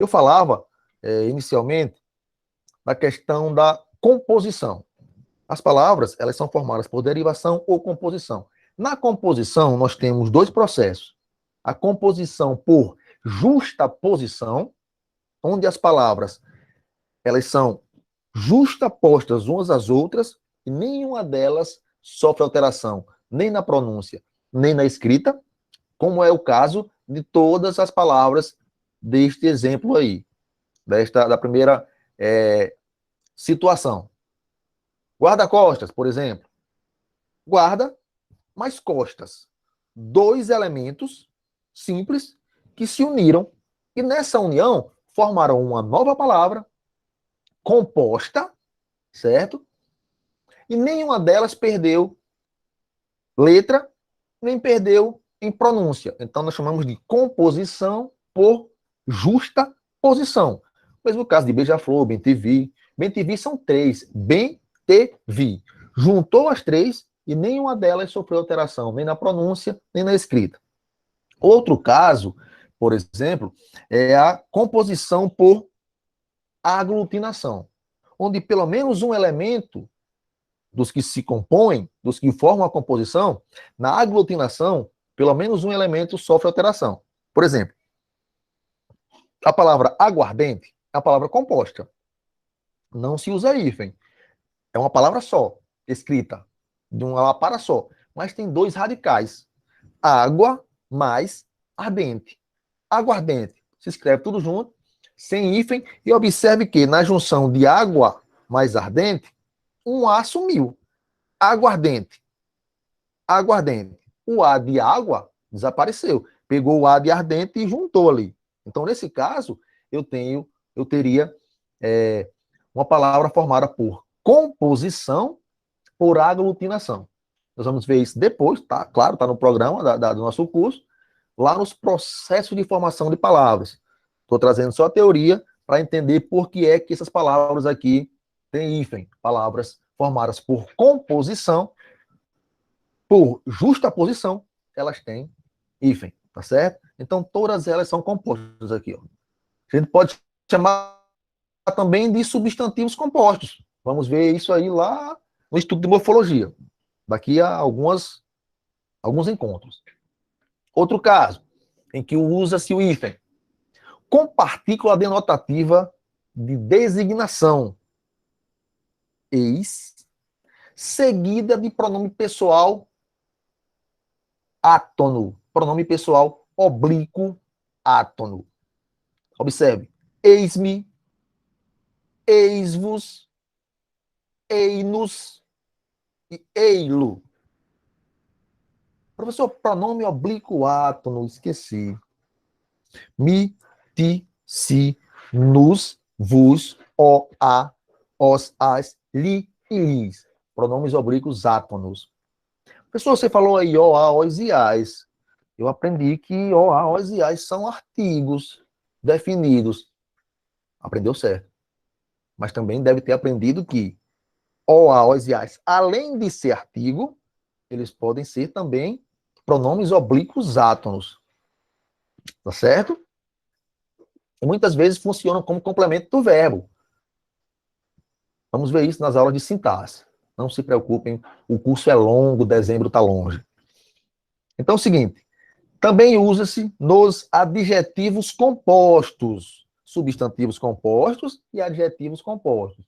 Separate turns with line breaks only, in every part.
Eu falava, inicialmente, da questão da composição. As palavras, elas são formadas por derivação ou composição. Na composição, nós temos dois processos. A composição por justaposição, onde as palavras, elas são justapostas umas às outras e nenhuma delas sofre alteração, nem na pronúncia, nem na escrita, como é o caso de todas as palavras deste exemplo aí, da primeira situação. Guarda-costas, por exemplo. Guarda mais costas. Dois elementos simples que se uniram e nessa união formaram uma nova palavra composta, certo? E nenhuma delas perdeu letra, nem perdeu em pronúncia. Então nós chamamos de composição por justa posição. Mesmo caso de beija-flor, bem-te-vi. Bem-te-vi são três. Bem-te-vi. Juntou as três e nenhuma delas sofreu alteração, nem na pronúncia, nem na escrita. Outro caso, por exemplo, é a composição por aglutinação, onde pelo menos um elemento dos que se compõem, dos que formam a composição, na aglutinação, pelo menos um elemento sofre alteração. Por exemplo, a palavra aguardente é uma palavra composta. Não se usa hífen. É uma palavra só, escrita, de uma lapara só. Mas tem dois radicais. Água mais ardente. Aguardente. Se escreve tudo junto, sem hífen. E observe que na junção de água mais ardente, um A sumiu. Aguardente. Aguardente. O A de água desapareceu. Pegou o A de ardente e juntou ali. Então, nesse caso, eu teria uma palavra formada por composição por aglutinação. Nós vamos ver isso depois, tá? Claro, tá no programa do nosso curso, lá nos processos de formação de palavras. Estou trazendo só a teoria para entender por que é que essas palavras aqui têm hífen, palavras formadas por composição, por justaposição, elas têm hífen, tá certo? Então, todas elas são compostas aqui, ó. A gente pode chamar também de substantivos compostos. Vamos ver isso aí lá no estudo de morfologia, daqui a alguns encontros. Outro caso, em que usa-se o hífen, com partícula denotativa de designação, eis, seguida de pronome pessoal átono, pronome pessoal oblíquo átono. Observe, eis-me, eis-vos, ei-nos e ei-lo. Professor, pronome oblíquo átono, esqueci. Mi, ti, si, nos, vos, o, a, os, as, li e lis. Pronomes oblíquos átonos. Professor, você falou aí o, a, os e as. Eu aprendi que o, a, os e as são artigos definidos. Aprendeu certo. Mas também deve ter aprendido que o, a, os e as, além de ser artigo, eles podem ser também pronomes oblíquos átonos. Tá certo? E muitas vezes funcionam como complemento do verbo. Vamos ver isso nas aulas de sintaxe. Não se preocupem, o curso é longo, dezembro está longe. Então é o seguinte, também usa-se nos adjetivos compostos, substantivos compostos e adjetivos compostos.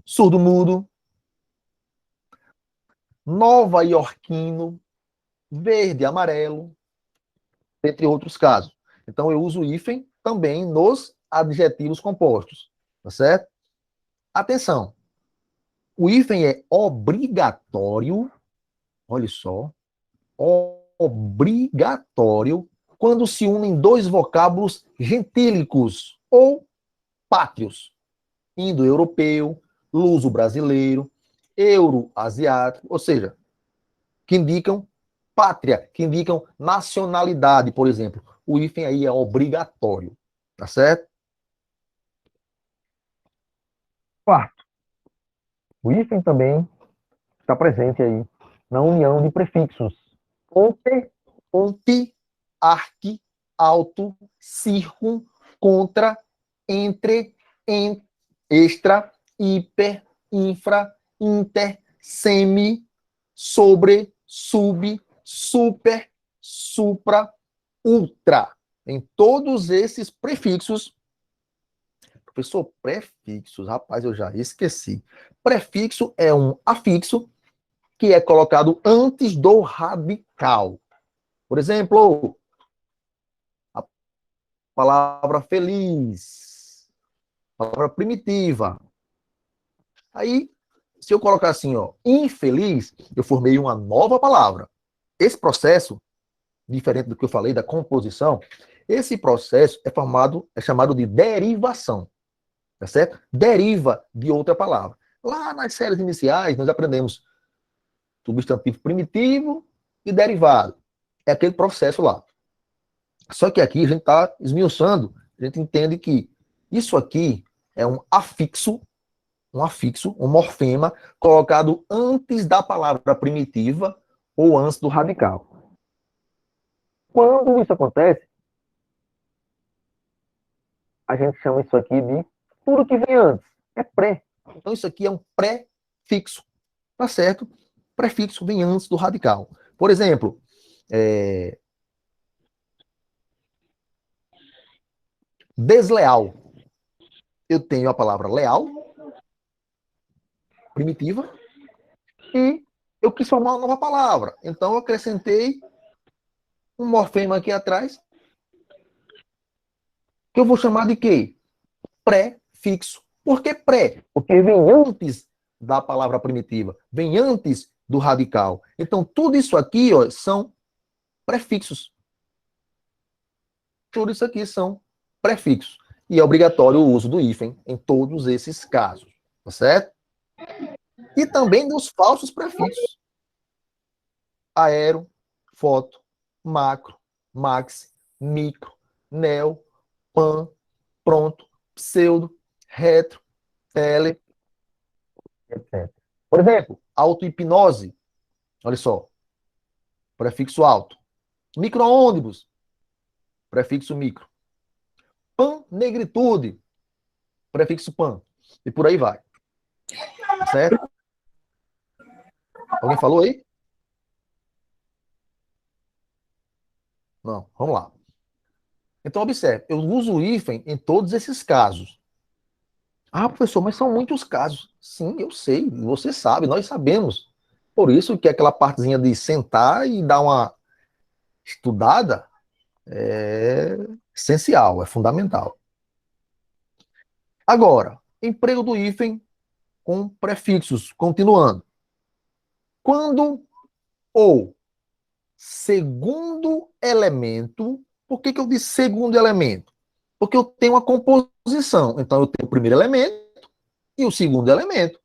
Surdo-mudo, nova-iorquino, verde-amarelo, entre outros casos. Então eu uso o hífen também nos adjetivos compostos, tá certo? Atenção, o hífen é obrigatório, olha só, obrigatório quando se unem dois vocábulos gentílicos ou pátrios, indo-europeu, luso-brasileiro, euro-asiático, ou seja, que indicam pátria, que indicam nacionalidade, por exemplo. O hífen aí é obrigatório, tá certo? Quarto, o hífen também está presente aí na união de prefixos onte, arque, alto, circum, contra, entre, extra, hiper, infra, inter, semi, sobre, sub, super, supra, ultra. Em todos esses prefixos. Professor, prefixos, rapaz, eu já esqueci. Prefixo é um afixo que é colocado antes do radical. Por exemplo, a palavra feliz, a palavra primitiva. Aí, se eu colocar assim, ó, infeliz, eu formei uma nova palavra. Esse processo, diferente do que eu falei da composição, esse processo é chamado de derivação. Tá certo? Deriva de outra palavra. Lá nas séries iniciais, nós aprendemos substantivo primitivo e derivado. É aquele processo lá. Só que aqui a gente está esmiuçando, a gente entende que isso aqui é um afixo, um morfema, colocado antes da palavra primitiva ou antes do radical. Quando isso acontece, a gente chama isso aqui de tudo que vem antes. É pré. Então isso aqui é um pré-fixo. Tá certo? Prefixo vem antes do radical. Por exemplo, desleal. Eu tenho a palavra leal, primitiva, e eu quis formar uma nova palavra. Então eu acrescentei um morfema aqui atrás, que eu vou chamar de quê? Prefixo. Por que pré? Porque vem antes da palavra primitiva, vem antes do radical. Então tudo isso aqui, ó, são prefixos. Tudo isso aqui são prefixos. E é obrigatório o uso do hífen em todos esses casos. Tá certo? E também dos falsos prefixos. Aero, foto, macro, maxi, micro, neo, pan, pronto, pseudo, retro, tele, etc. Por exemplo, auto-hipnose. Olha só. Prefixo alto. Micro-ônibus. Prefixo micro. Pan-negritude. Prefixo pan. E por aí vai. Tá certo? Alguém falou aí? Não, vamos lá. Então, observe, eu uso o hífen em todos esses casos. Ah, professor, mas são muitos casos. Sim, eu sei, você sabe, nós sabemos. Por isso que aquela partezinha de sentar e dar uma estudada é essencial, é fundamental. Agora, emprego do hífen com prefixos, continuando. Quando o segundo elemento, por que eu disse segundo elemento? Porque eu tenho uma composição. Então, eu tenho o primeiro elemento e o segundo elemento.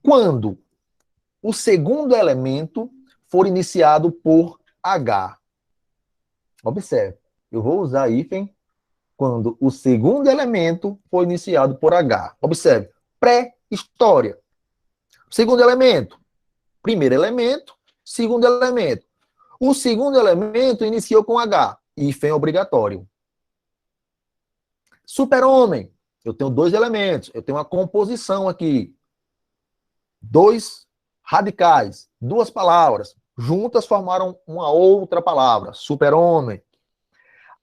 Quando o segundo elemento for iniciado por H. Observe, eu vou usar hífen quando o segundo elemento for iniciado por H. Observe, pré-história. Segundo elemento, primeiro elemento, segundo elemento. O segundo elemento iniciou com H. Hífen obrigatório. Super-homem. Eu tenho dois elementos. Eu tenho uma composição aqui. Dois radicais. Duas palavras. Juntas formaram uma outra palavra. Super-homem.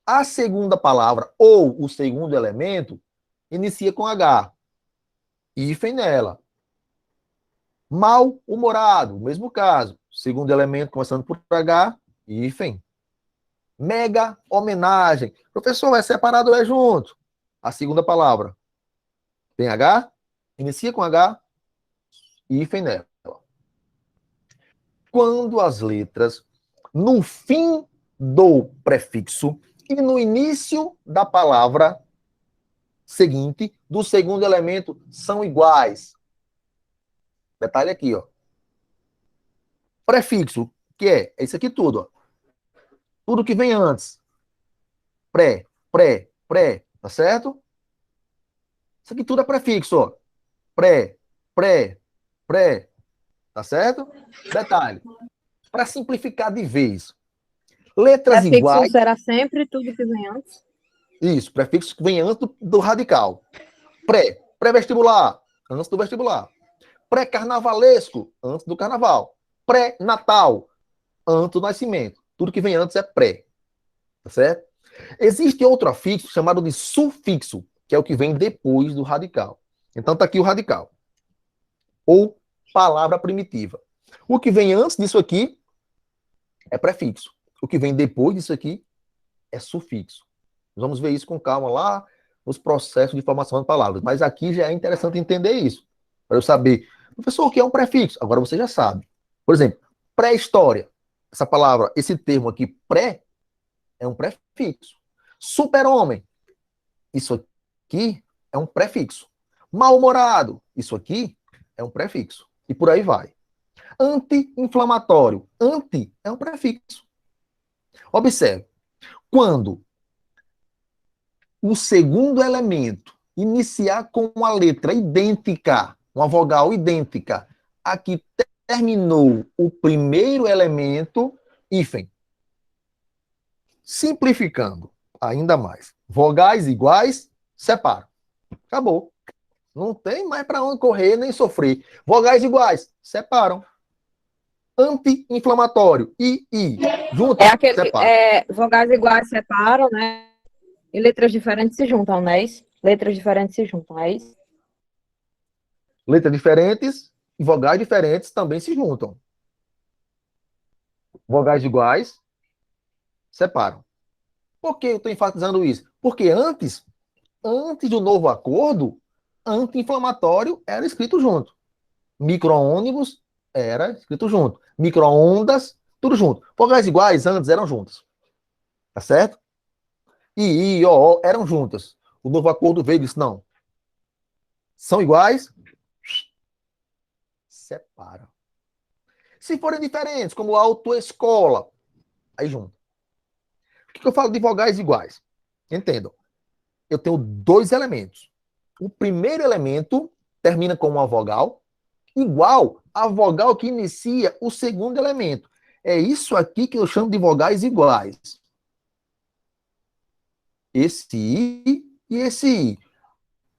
A segunda palavra, ou o segundo elemento, inicia com H. Hífen nela. Mal-humorado. Mesmo caso. Segundo elemento começando por H. Hífen. Mega homenagem. Professor, é separado ou é junto? A segunda palavra tem H, inicia com H, hífen nela. Quando as letras, no fim do prefixo e no início da palavra seguinte, do segundo elemento, são iguais. Detalhe aqui, ó. Prefixo, que é isso aqui tudo, ó. Tudo que vem antes. Pré, pré, pré, tá certo? Isso aqui tudo é prefixo, ó. Pré, pré, pré, tá certo? Detalhe, para simplificar de vez, letras
Prefixo
iguais,
será sempre tudo que vem antes.
Isso, prefixo que vem antes do radical. Pré-vestibular, antes do vestibular. Pré-carnavalesco, antes do carnaval. Pré-natal, antes do nascimento. Tudo que vem antes é pré, tá certo? Existe outro afixo chamado de sufixo, que é o que vem depois do radical. Então tá aqui o radical. Ou palavra primitiva. O que vem antes disso aqui é prefixo. O que vem depois disso aqui é sufixo. Vamos ver isso com calma lá nos processos de formação de palavras. Mas aqui já é interessante entender isso. Para eu saber, professor, o que é um prefixo? Agora você já sabe. Por exemplo, pré-história. Essa palavra, esse termo aqui, pré, é um prefixo. Super-homem. Isso aqui é um prefixo. Mal-humorado. Isso aqui é um prefixo. E por aí vai. Anti-inflamatório. Anti é um prefixo. Observe. Quando o segundo elemento iniciar com uma letra idêntica, uma vogal idêntica, a que terminou o primeiro elemento, hífen. Simplificando ainda mais. Vogais iguais, separa. Acabou. Não tem mais para onde correr nem sofrer. Vogais iguais, separam. Anti-inflamatório, I, junto, separa.
Vogais iguais separam, né? E letras diferentes se juntam, não é isso? Letras diferentes se juntam, é isso?
Letras diferentes e vogais diferentes também se juntam. Vogais iguais, separam. Por que eu estou enfatizando isso? Porque antes do novo acordo, anti-inflamatório era escrito junto. Micro-ônibus era escrito junto. Micro-ondas, tudo junto. Vogais iguais antes eram juntas. Tá certo? I, O eram juntas. O novo acordo veio e disse, não. São iguais, separa. Se forem diferentes, como autoescola, aí junto. Por que eu falo de vogais iguais? Entendam. Eu tenho dois elementos. O primeiro elemento termina com uma vogal igual à vogal que inicia o segundo elemento. É isso aqui que eu chamo de vogais iguais. Esse I e esse I.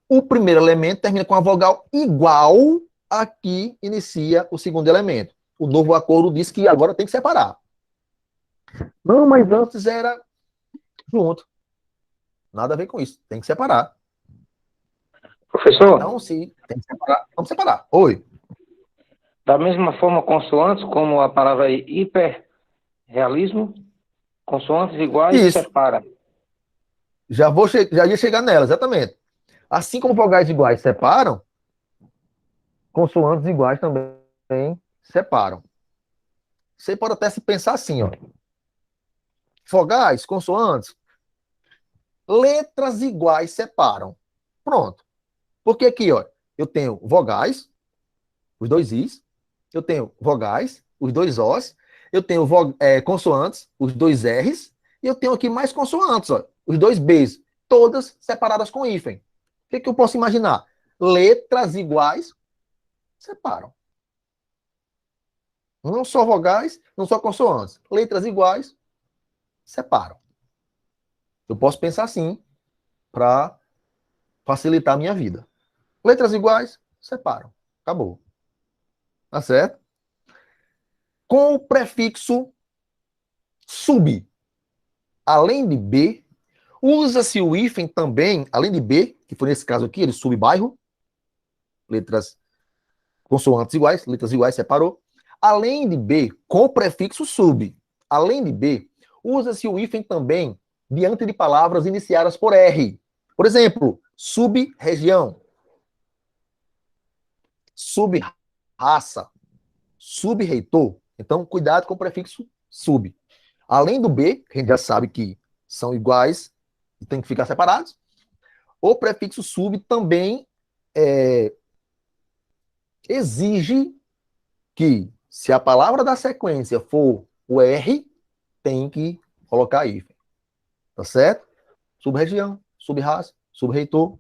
O primeiro elemento termina com a vogal igual a que inicia o segundo elemento. O novo acordo diz que agora tem que separar. Não, mas antes era junto. Nada a ver com isso. Tem que separar.
Professor,
Então, se tem que separar, vamos separar. Oi.
da mesma forma, consoantes, como a palavra hiperrealismo, consoantes iguais
Isso.
separa.
Já ia chegar nela, exatamente. Assim como vogais iguais separam, consoantes iguais também separam. Você pode até se pensar assim, ó. Vogais, consoantes, letras iguais separam. Pronto. Porque aqui, ó, eu tenho vogais, os dois Is, eu tenho vogais, os dois Os, eu tenho consoantes, os dois Rs, e eu tenho aqui mais consoantes, ó, os dois Bs, todas separadas com hífen. O que eu posso imaginar? Letras iguais separam. Não só vogais, não só consoantes. Letras iguais separam. Eu posso pensar assim para facilitar a minha vida. Letras iguais separam. Acabou. Tá certo? Com o prefixo sub, além de B, usa-se o hífen também, além de B, que foi nesse caso aqui, ele sub-bairro, letras consoantes iguais, letras iguais, separou. Além de B, com o prefixo sub, além de B, usa-se o hífen também diante de palavras iniciadas por R. Por exemplo, sub-região, sub-raça, sub-reitor. Então, cuidado com o prefixo sub. Além do B, que a gente já sabe que são iguais e tem que ficar separados, o prefixo sub também exige que, se a palavra da sequência for o R, tem que colocar hífen. Tá certo? Sub-região, sub-raça, sub-reitor,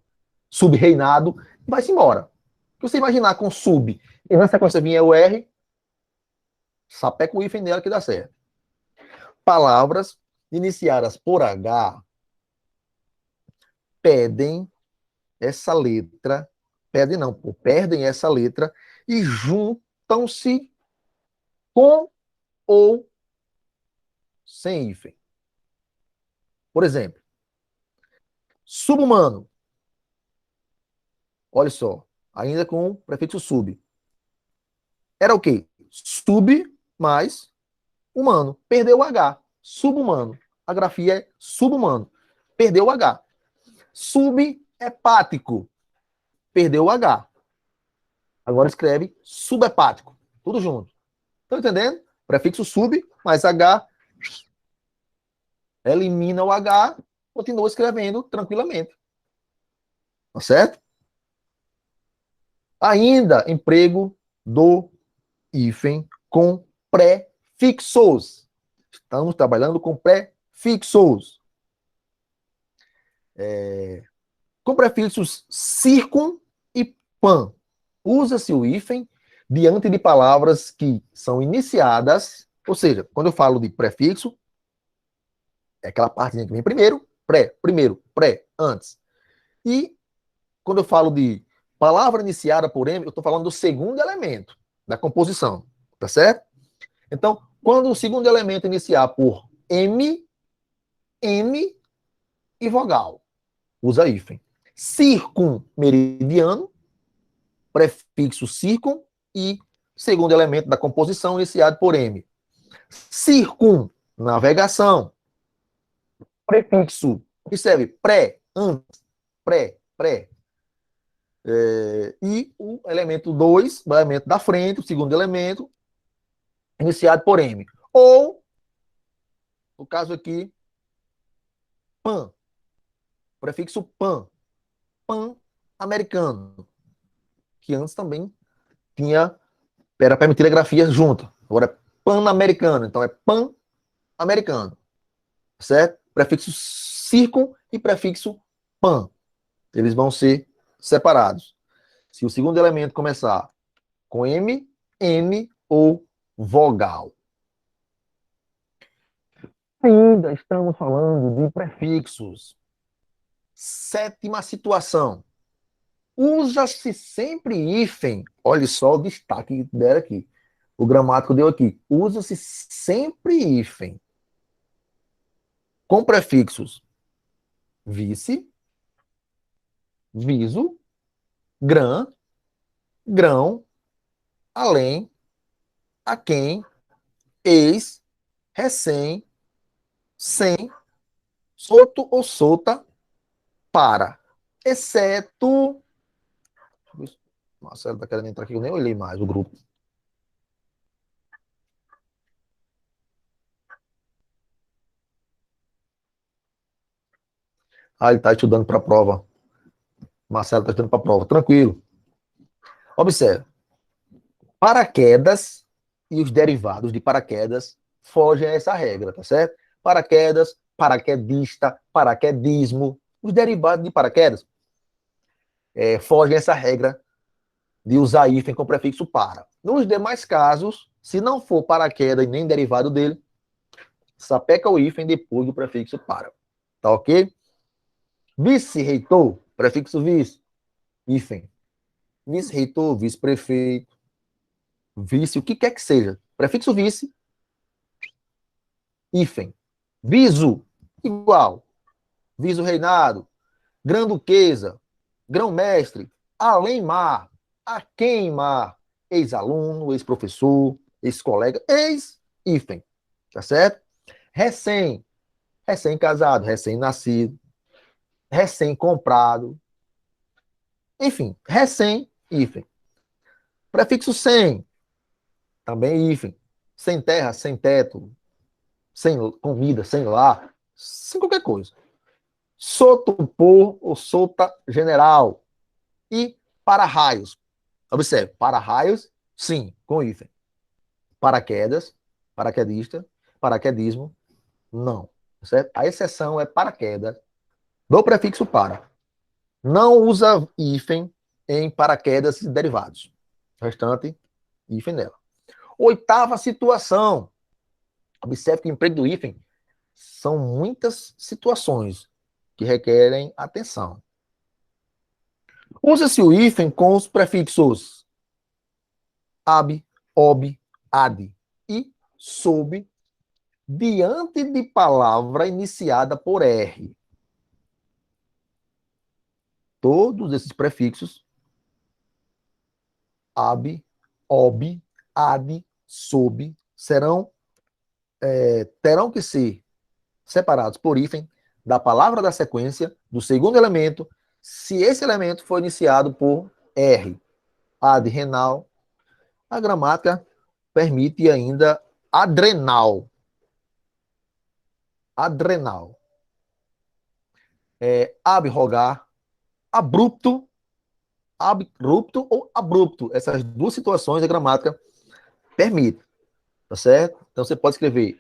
sub-reinado, e vai-se embora. Se você imaginar com sub e na sequência vinha o R, sapeca o hífen dela que dá certo. Palavras iniciadas por H pedem essa letra, pedem não, pô, perdem essa letra e juntam-se com ou sem hífen. Por exemplo, subhumano. Olha só, ainda com o prefixo sub. Era o quê? Sub mais humano. Perdeu o H. Subhumano. A grafia é subhumano. Perdeu o H. Subhepático. Perdeu o H. Agora escreve subhepático. Tudo junto. Estão entendendo? Prefixo sub mais H. Elimina o H. Continua escrevendo tranquilamente. Tá certo? Ainda emprego do hífen com prefixos. Estamos trabalhando com prefixos. Com prefixos circum e pan. Usa-se o hífen diante de palavras que são iniciadas, ou seja, quando eu falo de prefixo, é aquela partezinha que vem primeiro, pré, antes. E quando eu falo de palavra iniciada por M, eu estou falando do segundo elemento da composição, tá certo? Então, quando o segundo elemento iniciar por M, N e vogal, usa hífen. Circunmeridiano, prefixo circum e segundo elemento da composição iniciado por M. Circunnavegação, prefixo que serve pré, antes, pré. E o elemento 2, o elemento da frente, o segundo elemento, iniciado por M. Ou, no caso aqui, pan, prefixo pan, pan-americano, que antes também era permitida a grafia junto. Agora é pan-americano, então é pan-americano, certo? Prefixo circum e prefixo pan. Eles vão ser separados. Se o segundo elemento começar com M, N ou vogal. Ainda estamos falando de prefixos. Sétima situação. Usa-se sempre hífen. Olha só o destaque que deram aqui. O gramático deu aqui. Usa-se sempre hífen. Com prefixos vice, viso, grã, grão, além, a quem, eis, recém, sem, solto ou solta, para. Exceto. Marcelo está querendo entrar aqui, eu nem olhei mais o grupo. Ah, ele está estudando para a prova. Marcelo está estudando para a prova. Tranquilo. Observe. Paraquedas e os derivados de paraquedas fogem a essa regra, tá certo? Paraquedas, paraquedista, paraquedismo. Os derivados de paraquedas fogem a essa regra de usar hífen com prefixo para. Nos demais casos, se não for paraquedas e nem derivado dele, sapeca o hífen depois do prefixo para. Tá ok? Vice-reitor, prefixo vice, hífen. Vice-reitor, vice-prefeito, vice, o que quer que seja. Prefixo vice, hífen. Viso, igual. Viso reinado, grã-duquesa, grão-mestre, além-mar, a quem-mar, ex-aluno, ex-professor, ex-colega, ex-hífen. Tá certo? Recém, recém-casado, recém-nascido, recém-comprado. Enfim, recém, hífen. Prefixo sem, também hífen. Sem terra, sem teto, sem comida, sem lar, sem qualquer coisa. Solto por ou solta general. E para-raios. Observe, para-raios, sim, com hífen. Paraquedas, paraquedista, paraquedismo, não. Certo? A exceção é paraquedas do prefixo para. Não usa hífen em paraquedas e derivados. O restante, hífen nela. Oitava situação. Observe que o emprego do hífen são muitas situações que requerem atenção. Usa-se o hífen com os prefixos ab, ob, ad e sob diante de palavra iniciada por R. Todos esses prefixos, ab, ob, ad, sob, terão que ser separados por hífen da palavra da sequência, do segundo elemento, se esse elemento for iniciado por R. Ad, renal. A gramática permite ainda adrenal. Adrenal. Ab-rogar, abrupto, abrupto ou abrupto. Essas duas situações a gramática permite. Tá certo? Então você pode escrever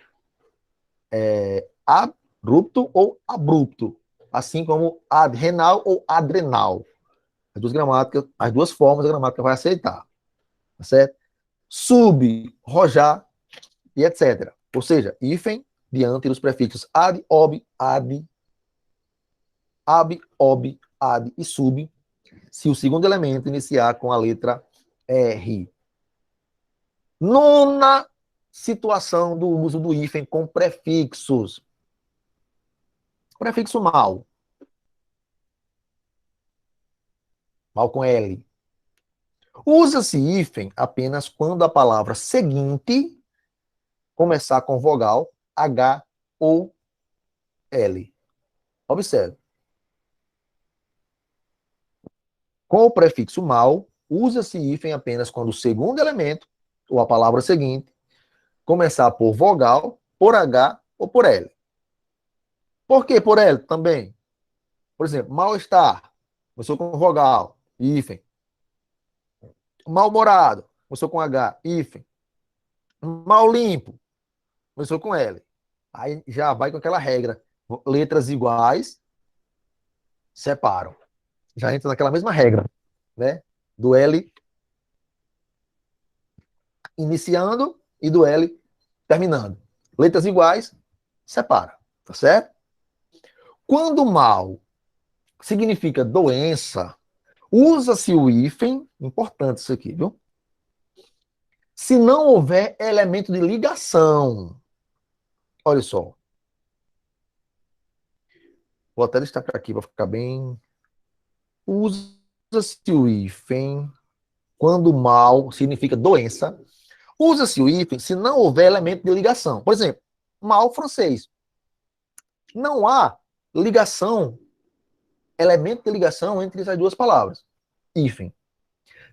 abrupto ou abrupto, assim como adrenal ou adrenal. As duas gramáticas, as duas formas a gramática vai aceitar. Tá certo? Sub, rojar e etc. Ou seja, hífen diante dos prefixos ad, ob, ad, ab, ob, ad e sub, se o segundo elemento iniciar com a letra R. Nona situação do uso do hífen com prefixos. Prefixo mal. Mal com L. Usa-se hífen apenas quando a palavra seguinte começar com vogal H ou L. Observe. Com o prefixo mal, usa-se hífen apenas quando o segundo elemento, ou a palavra seguinte, começar por vogal, por H ou por L. Por que por L também? Por exemplo, mal-estar, começou com vogal, hífen. Mal-humorado, começou com H, hífen. Mal-limpo, começou com L. Aí já vai com aquela regra. Letras iguais separam. Já entra naquela mesma regra, né? Do L iniciando e do L terminando. Letras iguais, separa, tá certo? Quando mal significa doença, usa-se o hífen, importante isso aqui, viu? Se não houver elemento de ligação. Olha só. Vou até destacar aqui para ficar bem. Usa-se o hífen quando mal significa doença. Usa-se o hífen se não houver elemento de ligação. Por exemplo, mal francês. Não há ligação, elemento de ligação entre essas duas palavras. Hífen.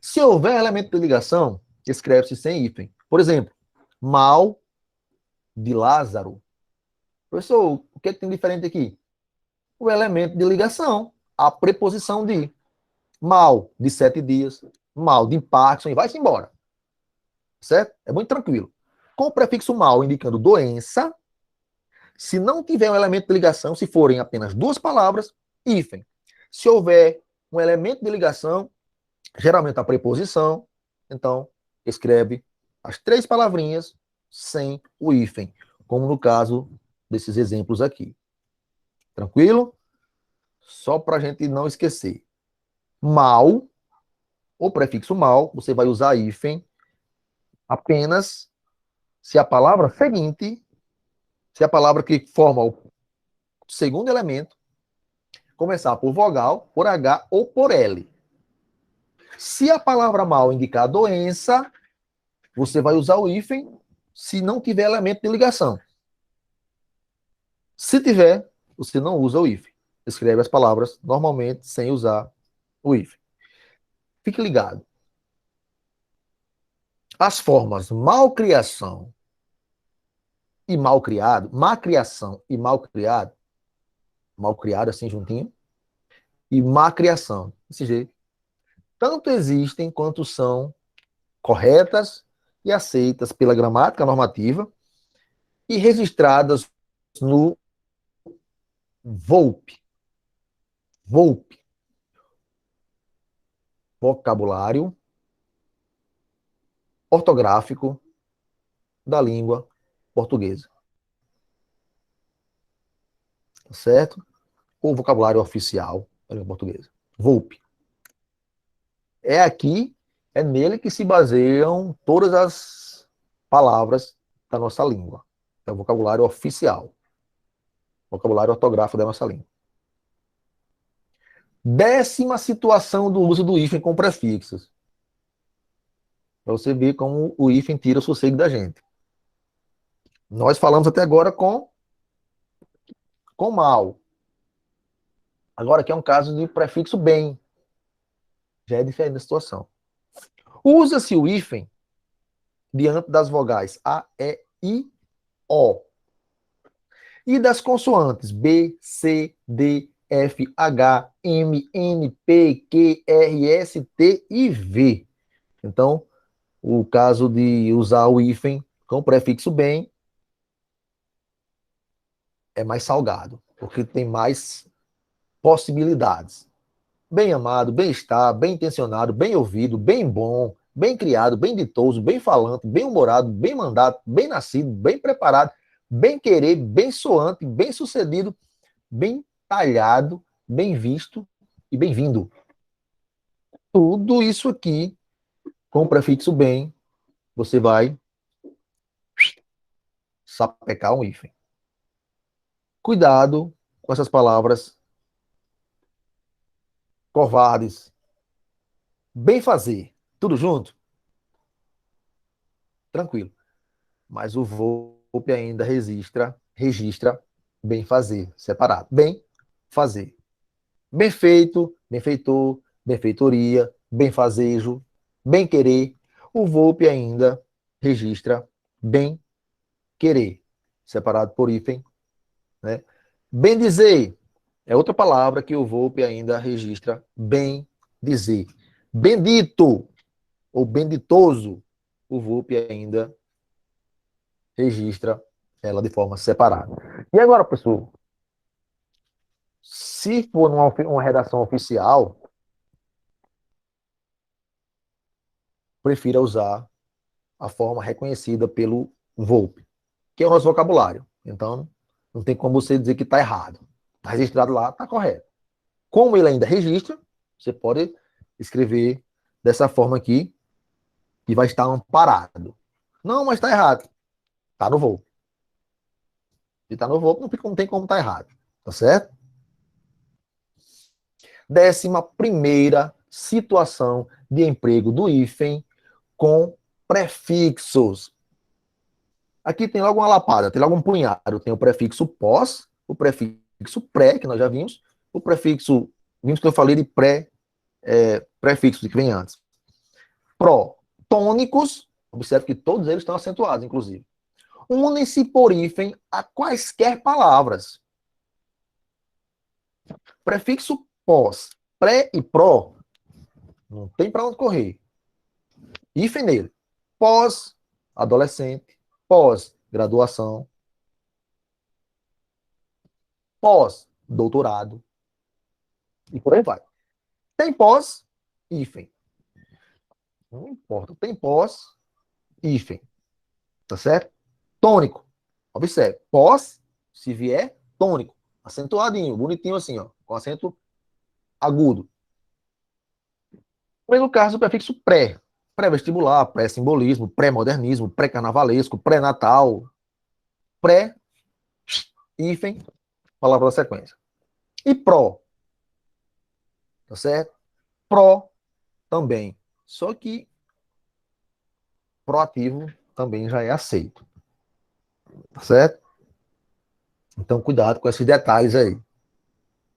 Se houver elemento de ligação, escreve-se sem hífen. Por exemplo, mal de Lázaro. Professor, o que é que tem diferente aqui? O elemento de ligação, a preposição de. Mal de 7 dias, mal de Parkinson e vai-se embora. Certo? É muito tranquilo. Com o prefixo mal indicando doença, se não tiver um elemento de ligação, se forem apenas duas palavras, hífen. Se houver um elemento de ligação, geralmente a preposição, então escreve as três palavrinhas sem o hífen, como no caso desses exemplos aqui. Tranquilo? Só para a gente não esquecer. Mal, o prefixo mal, você vai usar hífen apenas se a palavra seguinte, se a palavra que forma o segundo elemento, começar por vogal, por H ou por L. Se a palavra mal indicar doença, você vai usar o hífen se não tiver elemento de ligação. Se tiver, você não usa o hífen. Escreve as palavras normalmente sem usar o hífen. Fique ligado. As formas malcriação e malcriado, macriação e malcriado assim juntinho, e macriação, desse jeito, tanto existem quanto são corretas e aceitas pela gramática normativa e registradas no VOLP. VOLP. Vocabulário ortográfico da língua portuguesa. Tá certo? o vocabulário oficial da língua portuguesa. VOLP. É nele que se baseiam todas as palavras da nossa língua. É o vocabulário oficial. Vocabulário ortográfico da nossa língua. 10ª situação do uso do hífen com prefixos. Para você ver como o hífen tira o sossego da gente. Nós falamos até agora com mal. Agora aqui é um caso de prefixo bem. Já é diferente da situação. Usa-se o hífen diante das vogais A, E, I, O. E das consoantes B, C, D, F, H, M, N, P, Q, R, S, T e V. Então, o caso de usar o hífen com o prefixo bem é mais salgado, porque tem mais possibilidades. Bem amado, bem-estar, bem intencionado, bem ouvido, bem bom, bem criado, bem ditoso, bem falante, bem humorado, bem mandado, bem nascido, bem preparado, bem querer, bem soante, bem sucedido, bem talhado, bem visto e bem-vindo. Tudo isso aqui, com o prefixo bem, você vai sapecar um hífen. Cuidado com essas palavras covardes. Bem fazer. Tudo junto? Tranquilo. Mas o VOLP ainda registra bem fazer, separado. Bem fazer. Bem feito, benfeitor, benfeitoria, benfazejo, bem querer. O VOLP ainda registra bem querer, separado por hífen, né? Bem dizer é outra palavra que o VOLP ainda registra bem dizer. Bendito ou benditoso, o VOLP ainda registra ela de forma separada. E agora, pessoal, se for uma redação oficial, prefira usar a forma reconhecida pelo VOLP, que é o nosso vocabulário. Então, não tem como você dizer que está errado. Está registrado lá, está correto. Como ele ainda registra, você pode escrever dessa forma aqui e vai estar amparado. Não, mas está errado. Está no VOLP. Se está no VOLP, não tem como estar errado. Tá certo? 11ª situação de emprego do hífen com prefixos. Aqui tem logo uma lapada, tem logo um punhado. Tem o prefixo pós, o prefixo pré, que nós já vimos, o prefixo, vimos que eu falei de prefixo que vem antes. Pró, tônicos, observe que todos eles estão acentuados, inclusive. Unem-se por hífen a quaisquer palavras. Prefixo pós, pré e pró, não tem para onde correr. Hífen nele. Pós, adolescente. Pós, graduação. Pós, doutorado. E por aí vai. Tem pós, hífen. Não importa. Tem pós, hífen. Tá certo? Tônico. Observe. Pós, se vier, tônico. Acentuadinho, bonitinho assim, ó. Com acento agudo. Mas no caso do prefixo pré. Pré-vestibular, pré-simbolismo, pré-modernismo, pré-carnavalesco, pré-natal, pré, hífen, palavra da sequência. E pró. Tá certo? Pró também. Só que proativo também já é aceito. Tá certo? Então, cuidado com esses detalhes aí.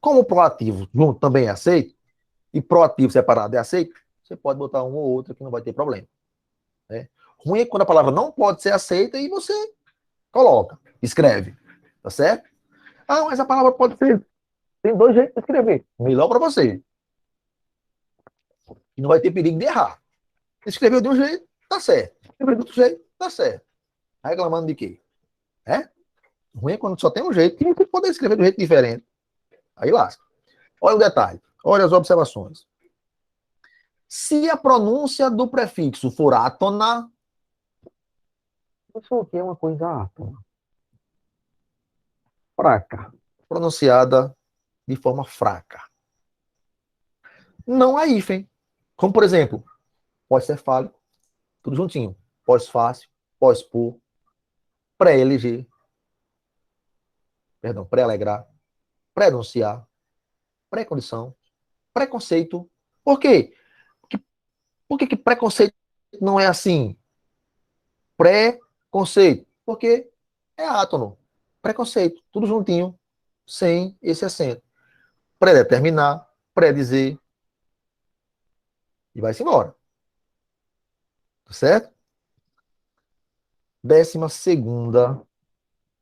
Como proativo junto também é aceito, e proativo separado é aceito, você pode botar um ou outro que não vai ter problema. Né? Ruim é quando a palavra não pode ser aceita e você coloca, escreve. Tá certo? Ah, mas a palavra pode ser. Tem 2 jeitos de escrever. Melhor para você. E não vai ter perigo de errar. Escreveu de um jeito, tá certo. Escreveu de outro jeito, tá certo. Tá reclamando de quê? É? Ruim é quando só tem um jeito e você pode escrever de um jeito diferente. Aí lasca. Olha o detalhe. Olha as observações. Se a pronúncia do prefixo for átona, isso aqui é uma coisa átona. Fraca. Pronunciada de forma fraca. Não há hífen. Como, por exemplo, pós-cefálico, tudo juntinho. Pós-fácil, pós-por, pré-eleger, perdão, pré-alegrar, pré-enunciar, pré-condição, preconceito. Por quê? Por que preconceito não é assim? Pré-conceito. Porque é átono. Preconceito. Tudo juntinho, sem esse acento. Pré-determinar, pré-dizer, e vai-se embora. Tá certo? 12ª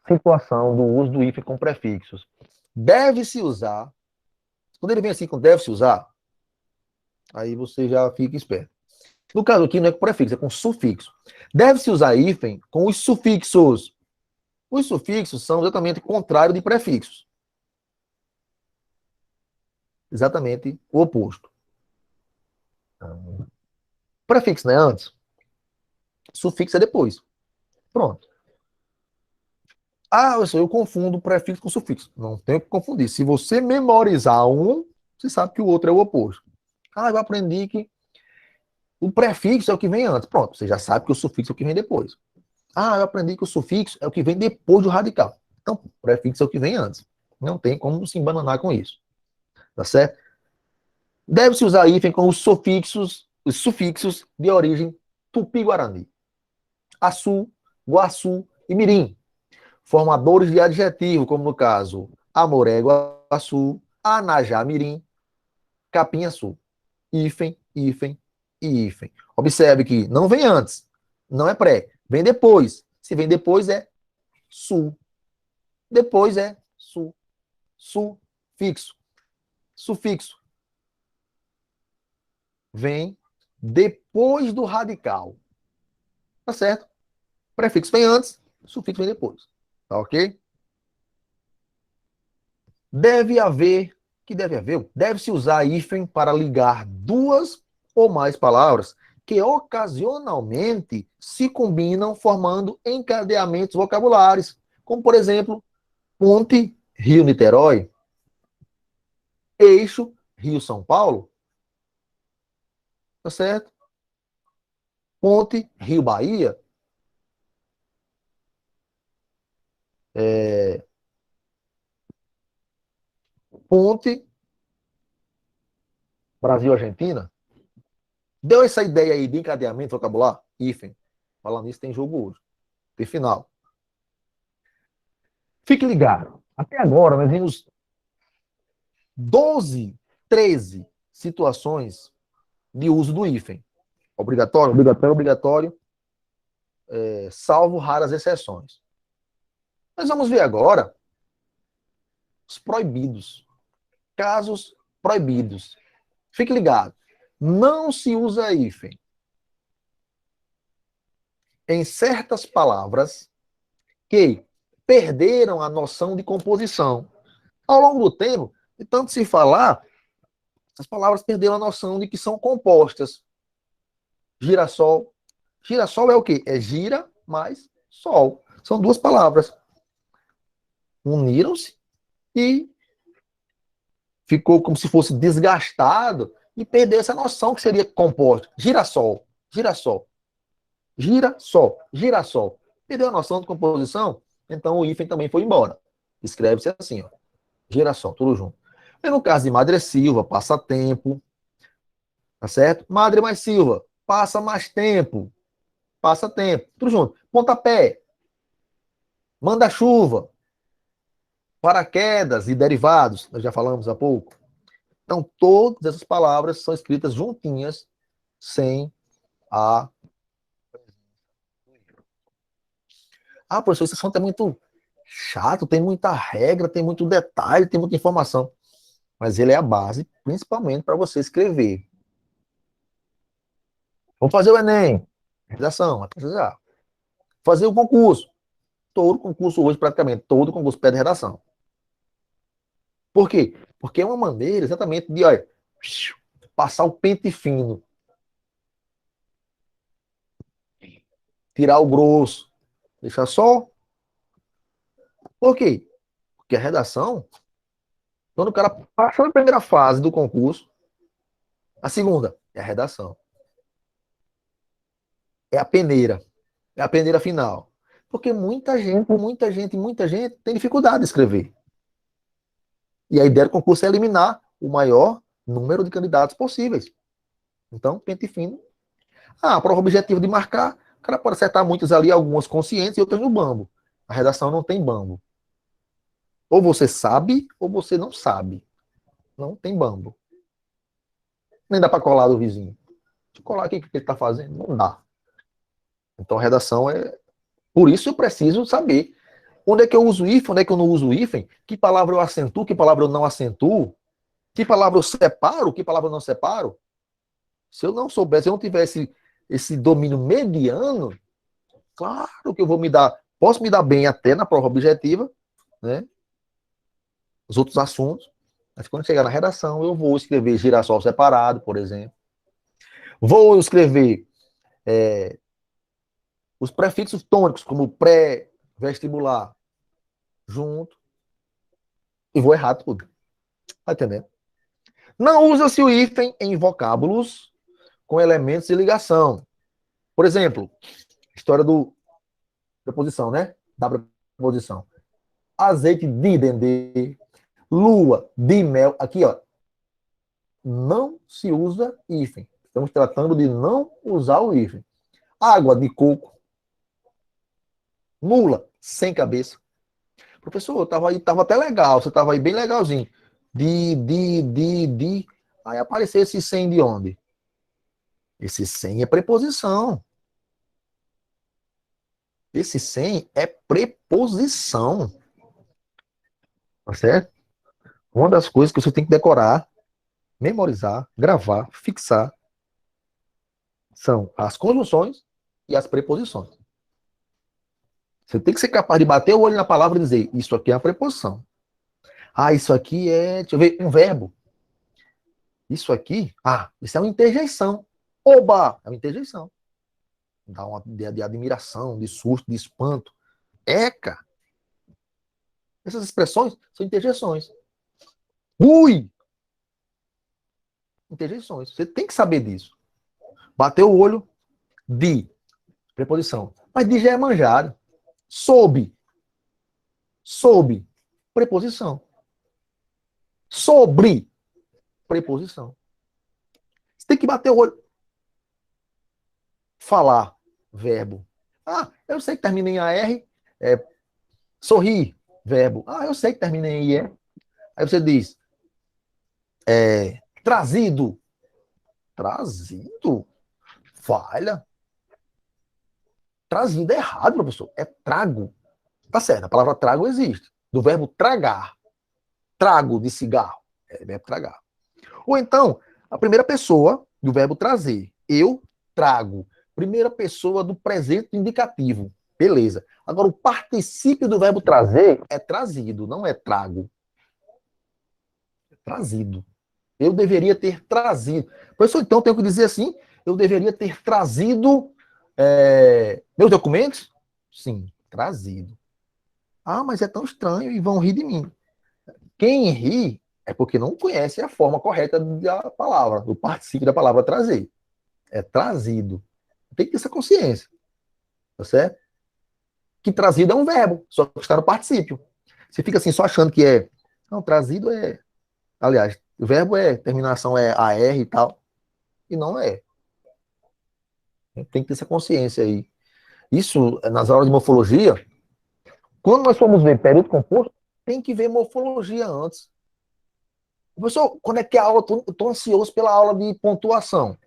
situação do uso do hífen com prefixos. Deve-se usar. Quando ele vem assim com deve-se usar, aí você já fica esperto. No caso aqui não é com prefixo, é com sufixo. Deve-se usar hífen com os sufixos. Os sufixos são exatamente o contrário de prefixos. Exatamente o oposto. Prefixo não é antes, sufixo é depois. Pronto. Ah, eu confundo prefixo com sufixo. Não tem que confundir. Se você memorizar um, você sabe que o outro é o oposto. Ah, eu aprendi que o prefixo é o que vem antes. Pronto, você já sabe que o sufixo é o que vem depois. Ah, eu aprendi que o sufixo é o que vem depois do radical. Então, o prefixo é o que vem antes. Não tem como se embananar com isso. Tá certo? Deve-se usar hífen com os sufixos de origem tupi-guarani. Açu, guaçu e mirim. Formadores de adjetivo, como no caso Amoré-Guaçu, Anajá-mirim, Capinha-Sul. Hífen, hífen e hífen. Observe que não vem antes, não é pré, vem depois. Se vem depois é sul. Depois é sul. Sufixo. Sufixo. Vem depois do radical. Tá certo? Prefixo vem antes, sufixo vem depois. Tá ok? Deve-se usar hífen para ligar duas ou mais palavras que ocasionalmente se combinam formando encadeamentos vocabulares, como, por exemplo, ponte Rio-Niterói, eixo Rio-São Paulo, tá certo? Ponte Rio-Bahia, ponte Brasil-Argentina. Deu essa ideia aí de encadeamento vocabular? Hífen. Falando nisso, tem jogo hoje. Tem final. Fique ligado. Até agora, nós vimos 12, 13 situações de uso do hífen. Obrigatório, obrigatório, obrigatório, salvo raras exceções. Nós vamos ver agora os proibidos. Casos proibidos. Fique ligado. Não se usa hífen em certas palavras que perderam a noção de composição. Ao longo do tempo, de tanto se falar, as palavras perderam a noção de que são compostas. Girassol. Girassol é o quê? É gira mais sol. São duas palavras. Uniram-se e ficou como se fosse desgastado e perdeu essa noção que seria composto. Girassol, girassol, girassol, girassol. Perdeu a noção de composição, então o hífen também foi embora. Escreve-se assim, ó. Girassol, tudo junto. E no caso de Madre Silva, passa tempo, tá certo? Madre mais Silva, passa mais tempo, passa tempo, tudo junto. Pontapé, manda-chuva, paraquedas e derivados, nós já falamos há pouco. Então, todas essas palavras são escritas juntinhas, sem a... Ah, professor, esse assunto é muito chato, tem muita regra, tem muito detalhe, tem muita informação. Mas ele é a base, principalmente para você escrever. Vamos fazer o Enem. Redação, vai precisar. Fazer o concurso. Todo concurso hoje, praticamente, todo concurso pede redação. Por quê? Porque é uma maneira exatamente de, olha, passar o pente fino. Tirar o grosso. Deixar só. Por quê? Porque a redação Quando o cara passa na primeira fase do concurso, a segunda é a redação. É a peneira. É a peneira final. Porque muita gente tem dificuldade de escrever. E a ideia do concurso é eliminar o maior número de candidatos possíveis. Então, pente fino. A prova objetiva de marcar, o cara pode acertar muitas ali, algumas conscientes e outras no bambo. A redação não tem bambo. Ou você sabe, ou você não sabe. Não tem bambo. Nem dá para colar do vizinho. Deixa eu colar aqui o que ele está fazendo. Não dá. Então, a redação é... Por isso eu preciso saber onde é que eu uso hífen, onde é que eu não uso hífen, que palavra eu acentuo, que palavra eu não acentuo, que palavra eu separo, que palavra eu não separo. Se eu não soubesse, se eu não tivesse esse domínio mediano, claro que eu vou me dar, posso me dar bem até na prova objetiva, né? Os outros assuntos, mas quando chegar na redação, eu vou escrever girassol separado, por exemplo. Vou escrever os prefixos tônicos, como pré-vestibular, junto, e vou errar tudo. Tá entendendo? Não usa-se o hífen em vocábulos com elementos de ligação. Por exemplo, história do preposição, né? Da preposição. Azeite de dendê, lua de mel. Aqui, ó. Não se usa hífen. Estamos tratando de não usar o hífen. Água de coco. Mula sem cabeça. Professor, eu tava aí, tava até legal. Você tava aí bem legalzinho. De. Aí apareceu esse sem de onde? Esse sem é preposição. Esse sem é preposição. Tá certo? Uma das coisas que você tem que decorar, memorizar, gravar, fixar, são as conjunções e as preposições. Você tem que ser capaz de bater o olho na palavra e dizer, isso aqui é a preposição. Ah, isso aqui é, deixa eu ver, um verbo. Isso aqui, isso é uma interjeição. Oba, é uma interjeição. Dá uma ideia de admiração, de susto, de espanto. Eca. Essas expressões são interjeições. Ui! Interjeições. Você tem que saber disso. Bateu o olho, de, preposição. Mas de já é manjado. Sob. Sob. Preposição. Sobre. Preposição. Você tem que bater o olho. Falar. Verbo. Eu sei que termina em AR. Sorrir. Verbo. Eu sei que termina em IE. Aí você diz. Trazido. Trazido? Falha. Trazido é errado, professor. É trago. Tá certo, a palavra trago existe. Do verbo tragar. Trago de cigarro. É verbo tragar. Ou então, a primeira pessoa do verbo trazer. Eu trago. Primeira pessoa do presente indicativo. Beleza. Agora, o particípio do verbo trazer é trazido, não é trago. É trazido. Eu deveria ter trazido. Professor, então, tenho que dizer assim, eu deveria ter trazido meus documentos? Sim, trazido. Mas é tão estranho e vão rir de mim. Quem ri é porque não conhece a forma correta da palavra, do particípio da palavra trazer. É trazido. Tem que ter essa consciência. Tá certo? Que trazido é um verbo, só que está no particípio. Você fica assim só achando que é. Não, trazido é. Aliás, o verbo terminação é AR e tal. E não é. Tem que ter essa consciência aí. Isso, nas aulas de morfologia, quando nós formos ver período composto, tem que ver morfologia antes. Professor, quando é que é a aula? Eu estou ansioso pela aula de pontuação.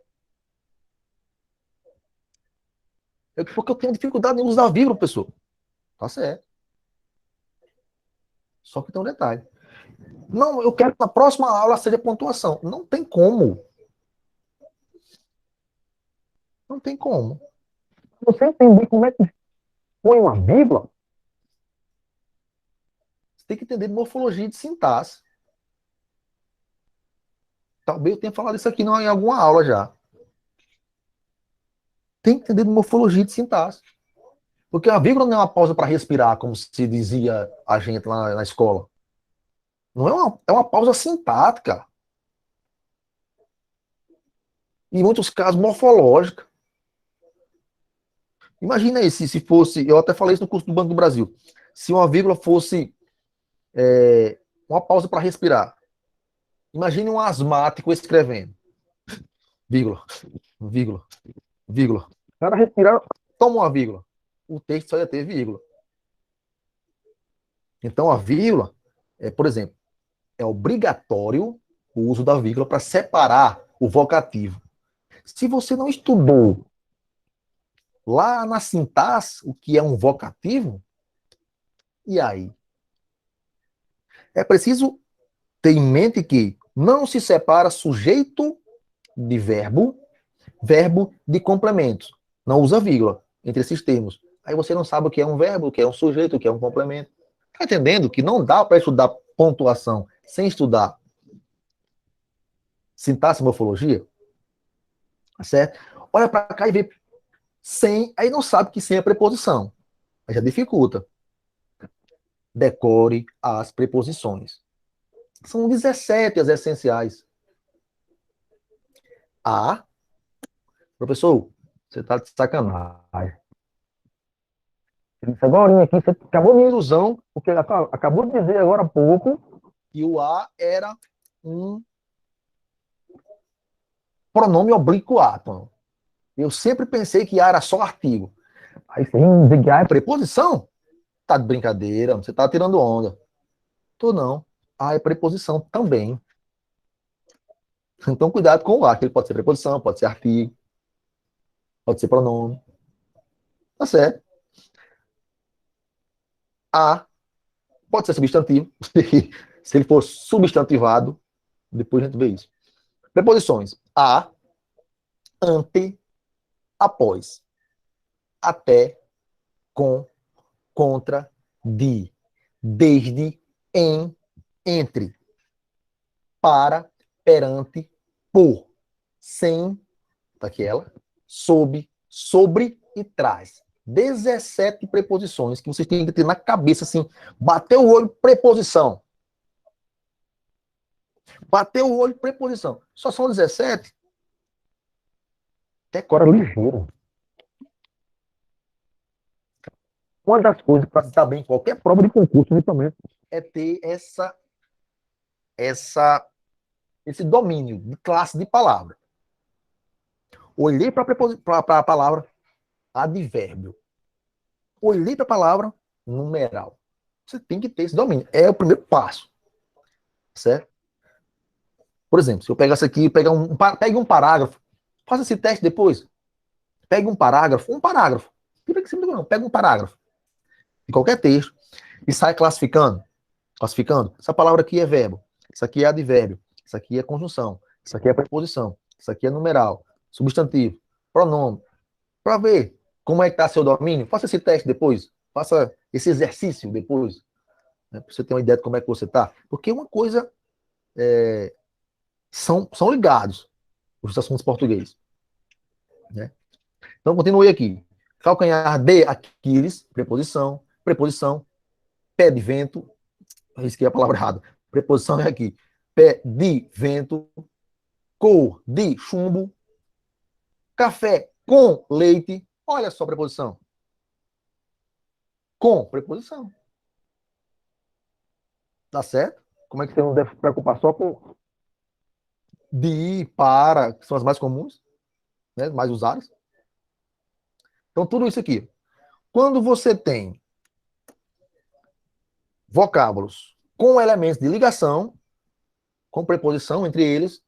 Porque eu tenho dificuldade em usar vírgula, professor. Tá certo. Só que tem um detalhe. Não, eu quero que na próxima aula seja pontuação. Não tem como. Não tem como. Você entender como é que põe uma vírgula, você tem que entender de morfologia de sintaxe. Talvez eu tenha falado isso aqui em alguma aula já. Tem que entender de morfologia de sintaxe. Porque a vírgula não é uma pausa para respirar, como se dizia a gente lá na escola. Não é uma pausa sintática. Em muitos casos, morfológica. Imagina aí se fosse, eu até falei isso no curso do Banco do Brasil, se uma vírgula fosse uma pausa para respirar. Imagine um asmático escrevendo. Vírgula, vírgula, vírgula. O cara respirar, toma uma vírgula. O texto só ia ter vírgula. Então, a vírgula, por exemplo, é obrigatório o uso da vírgula para separar o vocativo. Se você não estudou lá na sintaxe o que é um vocativo, e aí? É preciso ter em mente que não se separa sujeito de verbo, verbo de complemento. Não usa vírgula entre esses termos. Aí você não sabe o que é um verbo, o que é um sujeito, o que é um complemento. Está entendendo que não dá para estudar pontuação sem estudar sintaxe e morfologia? Tá certo? Olha para cá e vê sem, aí não sabe que sem é preposição. Aí já dificulta. Decore as preposições. São 17 as essenciais. A. Professor, você está de sacanagem. Agora aqui, você acabou minha ilusão, porque acabou de dizer agora há pouco que o A era um pronome oblíquo. Eu sempre pensei que A era só artigo. Aí você diz que A é preposição? Tá de brincadeira, você tá tirando onda. Tô não. A é preposição também. Então cuidado com o A, que ele pode ser preposição, pode ser artigo, pode ser pronome. Tá certo. A pode ser substantivo. Se ele for substantivado, depois a gente vê isso. Preposições. A, ante, após, até, com, contra, de, desde, em, entre, para, perante, por, sem, tá aqui ela, sob, sobre e traz. 17 preposições que vocês têm que ter na cabeça, assim, bateu o olho, preposição. Bateu o olho, preposição. Só são 17? Decora ligeiro. Uma das coisas para se dar bem em qualquer prova de concurso, principalmente, é ter esse domínio de classe de palavra. Olhei para a palavra advérbio. Olhei para a palavra numeral. Você tem que ter esse domínio. É o primeiro passo. Certo? Por exemplo, se eu pegasse aqui, pegue um parágrafo, faça esse teste depois. Pegue um parágrafo. Pega um parágrafo de qualquer texto e sai classificando. Essa palavra aqui é verbo, isso aqui é advérbio, isso aqui é conjunção, isso aqui é preposição, isso aqui é numeral, substantivo, pronome. Para ver como é que está seu domínio, faça esse teste depois, faça esse exercício depois, né, para você ter uma ideia de como é que você está. Porque uma coisa são ligados os assuntos portugueses. Né? Então, continue aqui. Calcanhar de Aquiles, preposição, pé de vento, risquei a palavra errada. Preposição é aqui. Pé de vento, cor de chumbo, café com leite. Olha só a preposição. Com preposição. Tá certo? Como é que você não deve se preocupar só com de, para, que são as mais comuns, né, mais usadas? Então, tudo isso aqui. Quando você tem vocábulos com elementos de ligação, com preposição entre eles,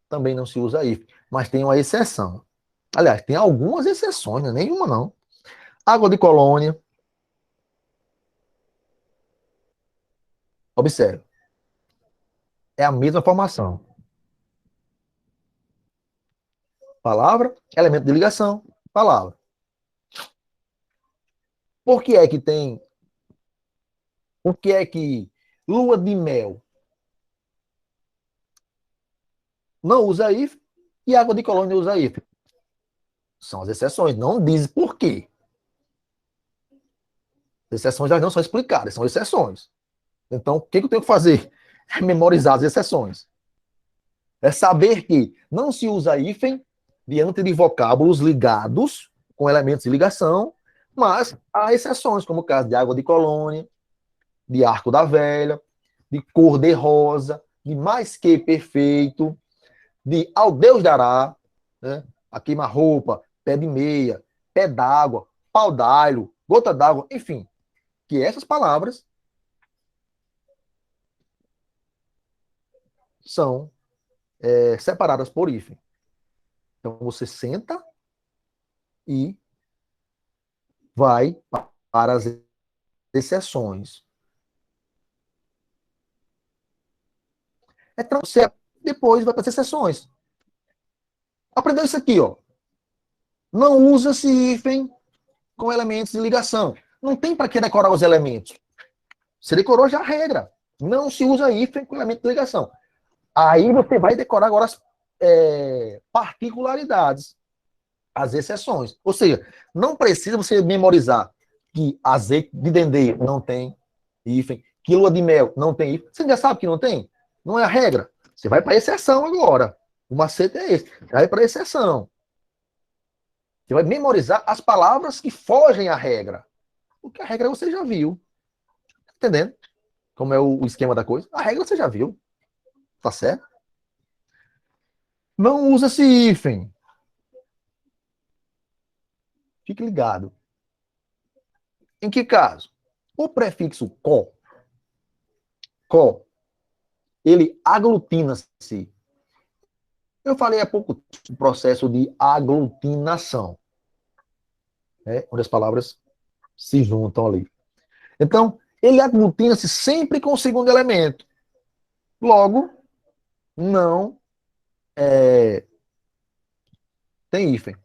também não se usa if. Mas tem uma exceção. Aliás, tem algumas exceções, não é nenhuma não. Água de colônia. Observe. É a mesma formação. Palavra, elemento de ligação, palavra. Por que é que tem... Por que é que lua de mel não usa if e água de colônia usa if? São as exceções, não diz por quê. As exceções já não são explicadas, são exceções. Então, o que eu tenho que fazer? é memorizar as exceções. É saber que não se usa hífen diante de vocábulos ligados com elementos de ligação, mas há exceções, como o caso de água de colônia, de arco da velha, de cor de rosa, de mais que perfeito, de ao Deus dará, né? A queima-roupa, pé de meia, pé d'água, pau d'alho, gota d'água, enfim, que essas palavras são separadas por hífen. Então você senta e vai para as exceções. Então você depois vai para as exceções. Aprendeu isso aqui, ó. Não usa-se hífen com elementos de ligação. Não tem para que decorar os elementos. Você decorou já a regra. Não se usa hífen com elemento de ligação. Aí você vai decorar agora as particularidades, as exceções. Ou seja, não precisa você memorizar que azeite de dendê não tem hífen, que lua de mel não tem hífen. Você já sabe que não tem? Não é a regra. Você vai para a exceção agora. O macete é esse. Você vai para a exceção. Você vai memorizar as palavras que fogem à regra. Porque a regra você já viu. Entendendo? Como é o esquema da coisa? A regra você já viu. Tá certo? Não usa-se hífen. Fique ligado. Em que caso? O prefixo co, ele aglutina-se. Eu falei há pouco do processo de aglutinação, né? Onde as palavras se juntam ali. Então, ele aglutina-se sempre com o segundo elemento. Logo, não tem hífen.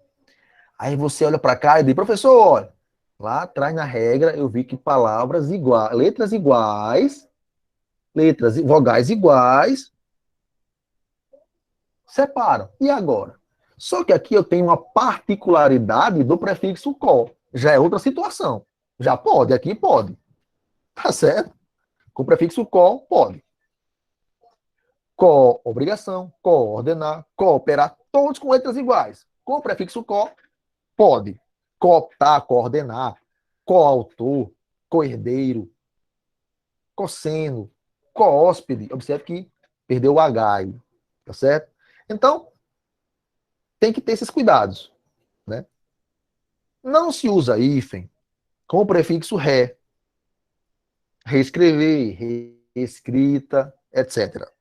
Aí você olha para cá e diz, professor, olha, lá atrás na regra eu vi que palavras iguais, vogais iguais, separam. E agora? Só que aqui eu tenho uma particularidade do prefixo co. Já é outra situação. Já pode, aqui pode. Tá certo? Com o prefixo co, pode. Co-obrigação, coordenar, cooperar, todos com letras iguais. Com o prefixo co, pode. Cooptar, coordenar, coautor, coerdeiro, cosseno, coóspede. Observe que perdeu o H aí. Tá certo? Então, tem que ter esses cuidados, né? Não se usa hífen com o prefixo ré. Reescrever, reescrita, etc.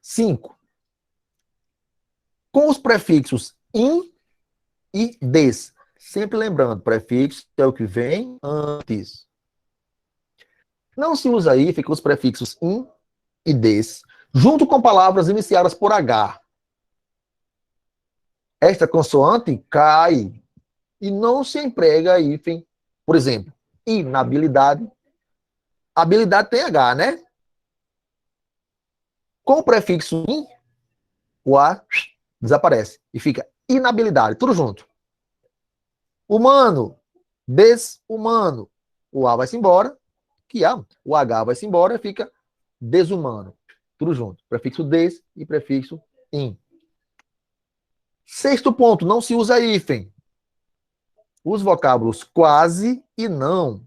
5. Com os prefixos in e des. Sempre lembrando, prefixo é o que vem antes. Não se usa hífen com os prefixos in e des, junto com palavras iniciadas por H. Esta consoante cai e não se emprega hífen. Por exemplo, inabilidade. Habilidade tem H, né? Com o prefixo in, o A desaparece e fica inabilidade, tudo junto. Humano, desumano. O A vai-se embora, o H vai-se embora e fica desumano. Tudo junto. Prefixo des e prefixo in. 6º ponto, não se usa hífen. Os vocábulos quase e não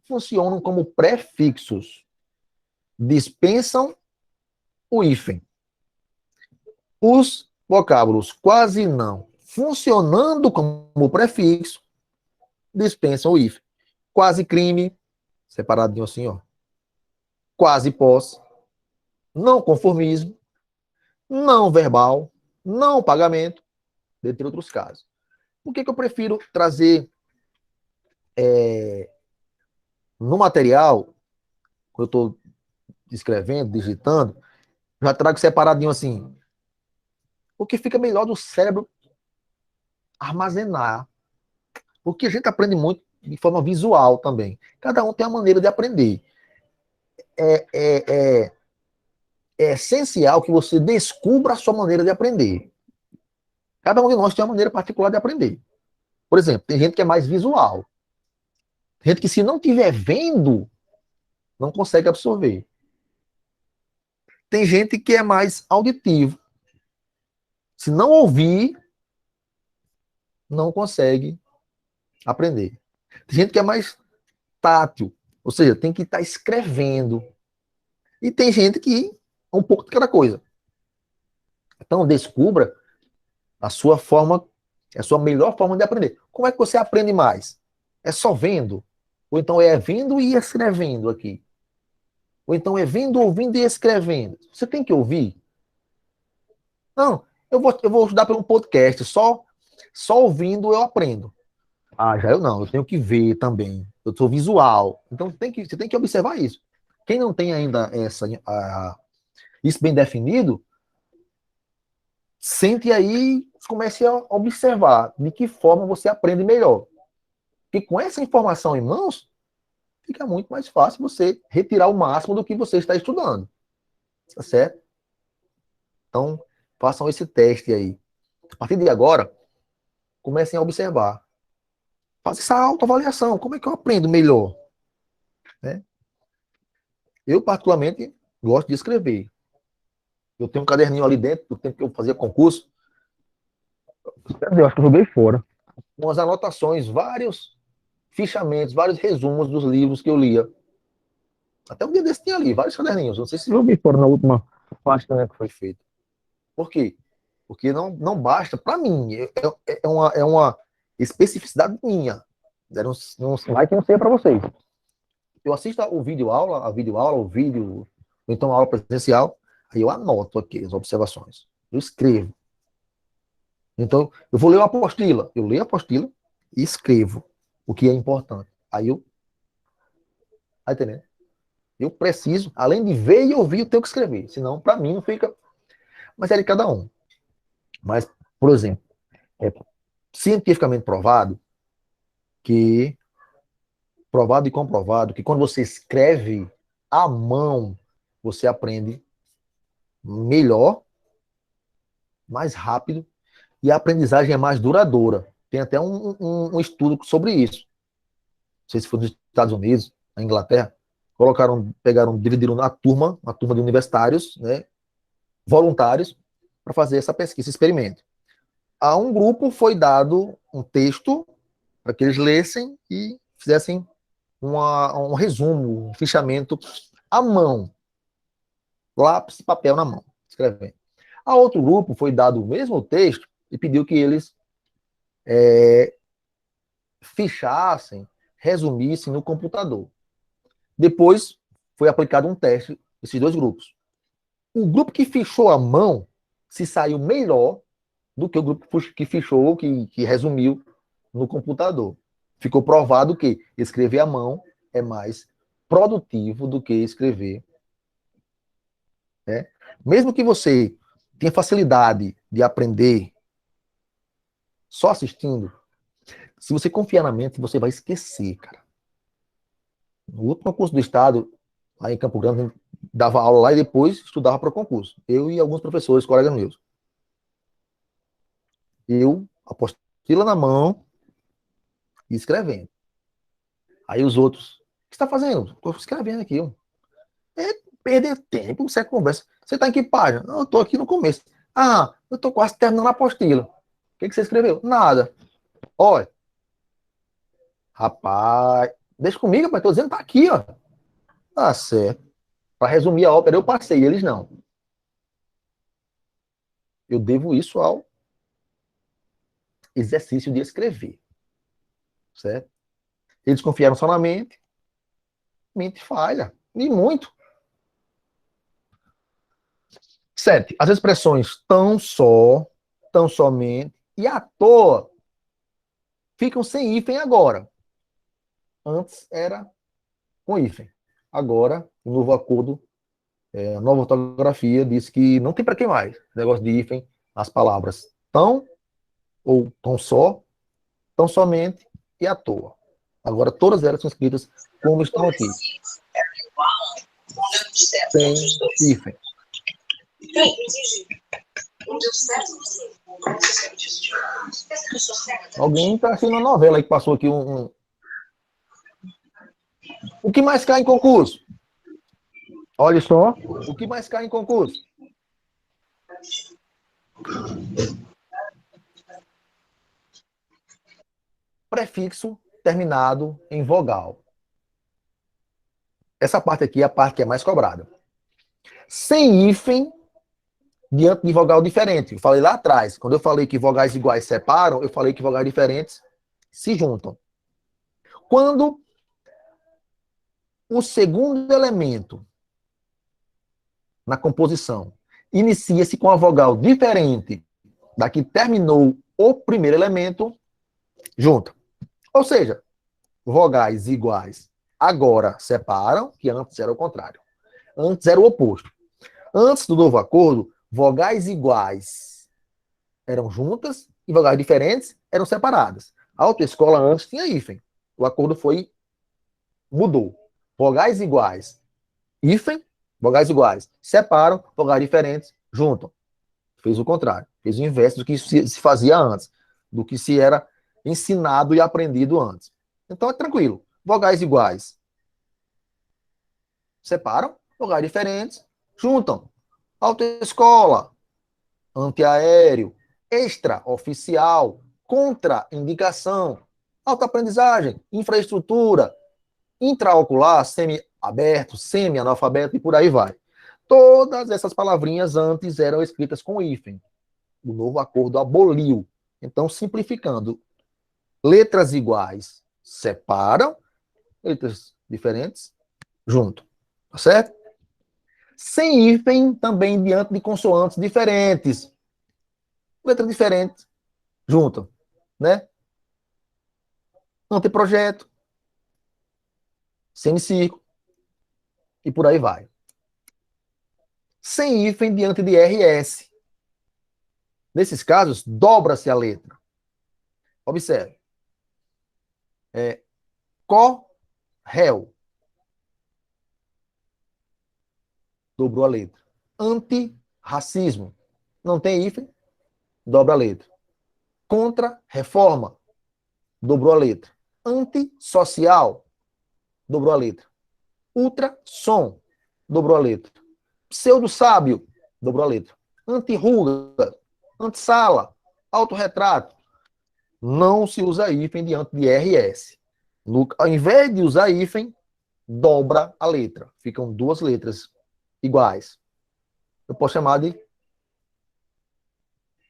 funcionam como prefixos. Dispensam o hífen. Os vocábulos quase não funcionando como prefixo dispensam o hífen. Quase crime, separadinho assim, ó. Quase posse, não conformismo, não verbal, não pagamento, dentre outros casos. Por que eu prefiro trazer no material, quando eu estou escrevendo, digitando, já trago separadinho assim, o que fica melhor do cérebro armazenar. Porque a gente aprende muito de forma visual também. Cada um tem uma maneira de aprender. É essencial que você descubra a sua maneira de aprender. Cada um de nós tem uma maneira particular de aprender. Por exemplo, tem gente que é mais visual. Tem gente que, se não estiver vendo, não consegue absorver. Tem gente que é mais auditivo. Se não ouvir, não consegue aprender. Tem gente que é mais tátil, ou seja, tem que estar escrevendo. E tem gente que é um pouco de cada coisa. Então, descubra a sua forma, a sua melhor forma de aprender. Como é que você aprende mais? É só vendo? Ou então é vendo e escrevendo aqui? Ou então é vendo, ouvindo e escrevendo? Você tem que ouvir? Não, eu vou estudar pelo podcast, só ouvindo eu aprendo. Ah, já eu não, eu tenho que ver também. Eu sou visual. Então você tem que observar isso. Quem não tem ainda isso bem definido, sente aí, comece a observar de que forma você aprende melhor. Porque com essa informação em mãos, fica muito mais fácil você retirar o máximo do que você está estudando. Tá certo? Então, façam esse teste aí. A partir de agora, comecem a observar. Faça essa autoavaliação. Como é que eu aprendo melhor? Né? Eu, particularmente, gosto de escrever. Eu tenho um caderninho ali dentro, do tempo que eu fazia concurso. Eu acho que eu joguei fora. Com as anotações, vários fichamentos, vários resumos dos livros que eu lia. Até um dia desse tinha ali, vários caderninhos. Não sei se eu joguei fora na última página que foi feita. Por quê? Porque não basta, para mim, é uma especificidade minha. Não vai que não seja para vocês. Eu assisto o vídeo aula, o vídeo, ou então a aula presencial, aí eu anoto aqui as observações. Eu escrevo. Então, eu vou ler uma apostila. Eu leio a apostila e escrevo o que é importante. Tá entendendo? Eu preciso, além de ver e ouvir, eu tenho que escrever. Senão, para mim, não fica. Mas é de cada um. Mas, por exemplo, é cientificamente provado e comprovado, que quando você escreve à mão, você aprende melhor, mais rápido, e a aprendizagem é mais duradoura. Tem até um estudo sobre isso. Não sei se foi nos Estados Unidos, na Inglaterra, dividiram uma turma de universitários, né, voluntários, para fazer essa pesquisa, esse experimento. A um grupo foi dado um texto para que eles lessem e fizessem um resumo, um fichamento à mão, lápis e papel na mão, escrevendo. A outro grupo foi dado o mesmo texto e pediu que eles fichassem, resumissem no computador. Depois foi aplicado um teste nesses dois grupos. O grupo que fichou à mão se saiu melhor do que o grupo que fichou, que resumiu no computador. Ficou provado que escrever à mão é mais produtivo do que escrever. Né? Mesmo que você tenha facilidade de aprender só assistindo, se você confiar na mente, você vai esquecer, cara. No último curso do Estado, lá em Campo Grande, dava aula lá e depois estudava para o concurso. Eu e alguns professores, colegas meus. Eu, apostila na mão e escrevendo. Aí os outros, o que você está fazendo? Estou escrevendo aqui. É perder tempo, você conversa. Você está em que página? Não, eu estou aqui no começo. Ah, eu estou quase terminando a apostila. O que você escreveu? Nada. Olha, rapaz, deixa comigo, rapaz, estou dizendo, tá aqui, ó. Tá certo. Para resumir a ópera, eu passei, eles não. Eu devo isso ao exercício de escrever. Certo? Eles confiaram só na mente. Mente falha. E muito. 7. As expressões tão só, tão somente e à toa ficam sem hífen agora. Antes era com hífen. Agora, o novo acordo, a nova ortografia diz que não tem para quem mais. Negócio de hífen, as palavras tão ou tão só, tão somente e à toa. Agora todas elas são escritas como estão aqui. Sem hífen. Alguém está assistindo uma novela aí que passou aqui O que mais cai em concurso? Olha só, o que mais cai em concurso? Prefixo terminado em vogal. Essa parte aqui é a parte que é mais cobrada. Sem hífen diante de vogal diferente. Eu falei lá atrás, quando eu falei que vogais iguais separam, eu falei que vogais diferentes se juntam. Quando o segundo elemento na composição inicia-se com a vogal diferente da que terminou o primeiro elemento, junta. Ou seja, vogais iguais agora separam, que antes era o contrário. Antes era o oposto. Antes do novo acordo, vogais iguais eram juntas e vogais diferentes eram separadas. A autoescola antes tinha hífen. O acordo mudou. Vogais iguais, hífen, vogais iguais separam, vogais diferentes juntam. Fez o contrário. Fez o inverso do que se fazia antes, do que se era ensinado e aprendido antes. Então é tranquilo. Vogais iguais separam, vogais diferentes juntam. Autoescola, antiaéreo, extraoficial, contraindicação, autoaprendizagem, infraestrutura, intraocular, semi-aberto, semi-analfabeto e por aí vai. Todas essas palavrinhas antes eram escritas com hífen. O novo acordo aboliu. Então, simplificando, letras iguais separam, letras diferentes juntam. Tá certo? Sem hífen também diante de consoantes diferentes. Letras diferentes juntam, né? Anteprojeto, semicírculo e por aí vai. Sem hífen diante de RS. Nesses casos, dobra-se a letra. Observe. Réu. Dobrou a letra. Antirracismo. Não tem hífen, dobra a letra. Contra-reforma. Dobrou a letra. Antissocial. Dobrou a letra. Ultrassom. Dobrou a letra. Pseudo-sábio. Dobrou a letra. Anti-ruga. Antissala. Autorretrato. Não se usa hífen diante de RS. Ao invés de usar hífen, dobra a letra. Ficam duas letras iguais. Eu posso chamar de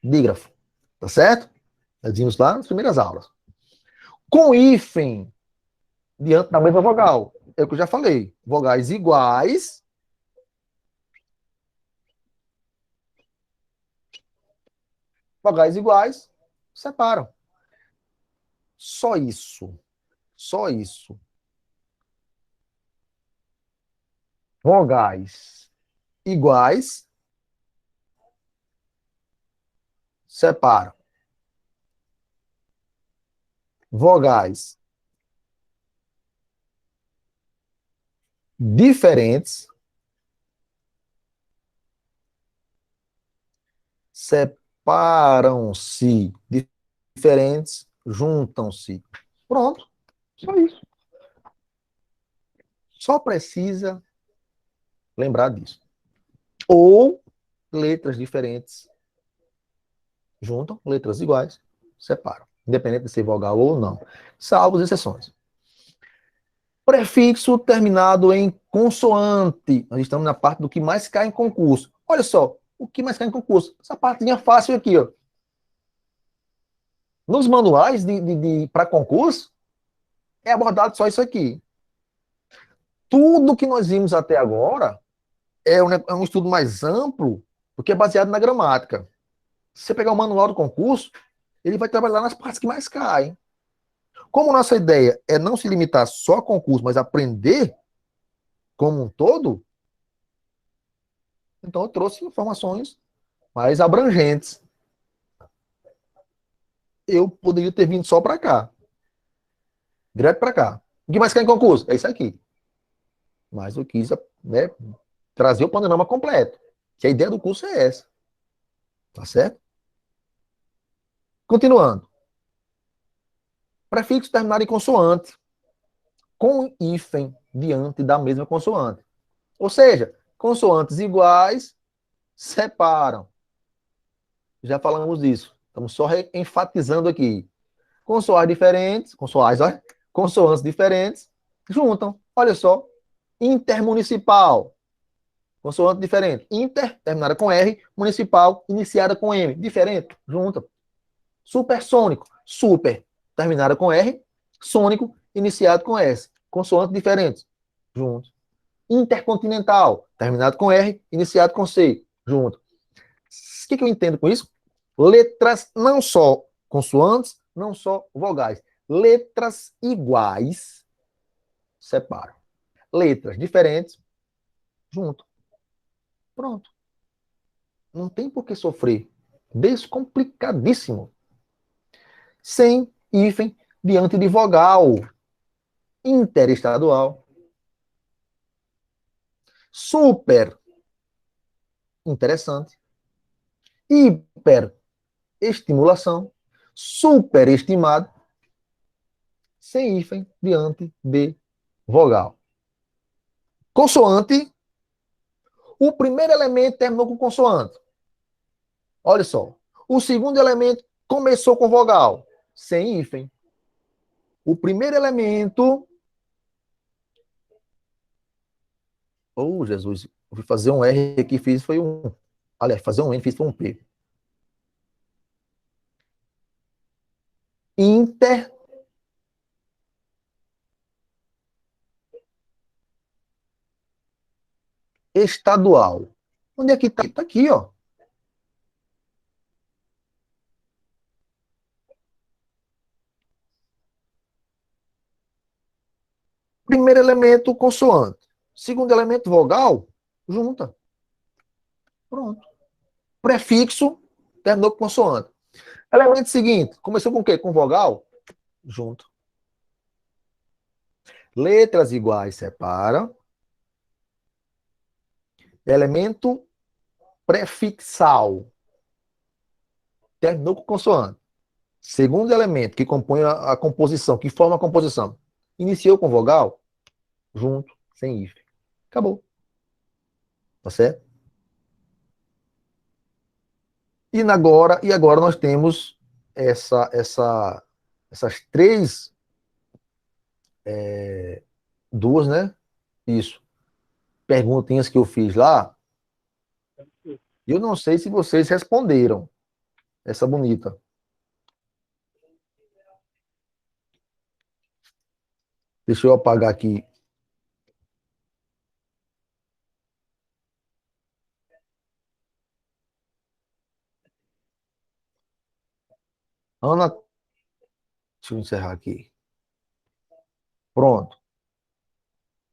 dígrafo. Tá certo? Nós vimos lá nas primeiras aulas. Com hífen diante da mesma vogal. É o que eu já falei. Vogais iguais. Vogais iguais separam. Só isso. Só isso. Vogais iguais separam. Vogais diferentes separam-se. Diferentes juntam-se. Pronto. Só isso. Só precisa lembrar disso. Ou letras diferentes juntam, letras iguais separam. Independente de ser vogal ou não. Salvo as exceções. Prefixo terminado em consoante. Nós estamos na parte do que mais cai em concurso. Olha só, o que mais cai em concurso? Essa partezinha fácil aqui, ó. Nos manuais para concurso, é abordado só isso aqui. Tudo que nós vimos até agora é um estudo mais amplo, porque é baseado na gramática. Se você pegar o manual do concurso, ele vai trabalhar nas partes que mais caem. Como nossa ideia é não se limitar só a concurso, mas aprender como um todo, então eu trouxe informações mais abrangentes. Eu poderia ter vindo só para cá. Direto para cá. O que mais cai em concurso? É isso aqui. Mas eu quis, né, trazer o panorama completo. Que a ideia do curso é essa. Tá certo? Continuando. Prefixo terminado em consoante, com hífen diante da mesma consoante. Ou seja, Consoantes iguais separam. Já falamos disso. Estamos só enfatizando aqui. Olha, consoantes diferentes juntam. Olha só. Intermunicipal. Consoante diferente. Inter, terminada com R. Municipal, iniciada com M. Diferente. Junta. Supersônico. Super, terminada com R. Sônico, iniciado com S. Consoantes diferentes. Junto. Intercontinental, terminado com R, iniciado com C. Junto. O que eu entendo com isso? Letras não só consoantes, não só vogais. Letras iguais separam. Letras diferentes, junto. Pronto. Não tem por que sofrer. Descomplicadíssimo. Sem hífen diante de vogal. Interestadual. Super interessante. Hiperestimulação. Superestimado. Sem hífen diante de vogal. Consoante. O primeiro elemento terminou com consoante. Olha só. O segundo elemento começou com vogal. Sem hífen. O primeiro elemento. Oh, Jesus. Eu fui fazer um R aqui, fiz foi um. Aliás, fazer um N, fiz foi um P. Interestadual. Onde é que está? Está aqui, ó. Primeiro elemento, consoante. Segundo elemento, vogal, junta. Pronto. Prefixo, terminou com consoante. Elemento seguinte, começou com o quê? Com vogal? Junto. Letras iguais separam. Elemento prefixal. Terminou com consoante. Segundo elemento que compõe a composição, que forma a composição. Iniciou com vogal? Junto, sem hífen. Acabou. Tá certo? E agora nós temos essas três, duas, né? Isso. Perguntinhas que eu fiz lá. Eu não sei se vocês responderam. Essa bonita. Deixa eu apagar aqui. Ana, deixa eu encerrar aqui. Pronto.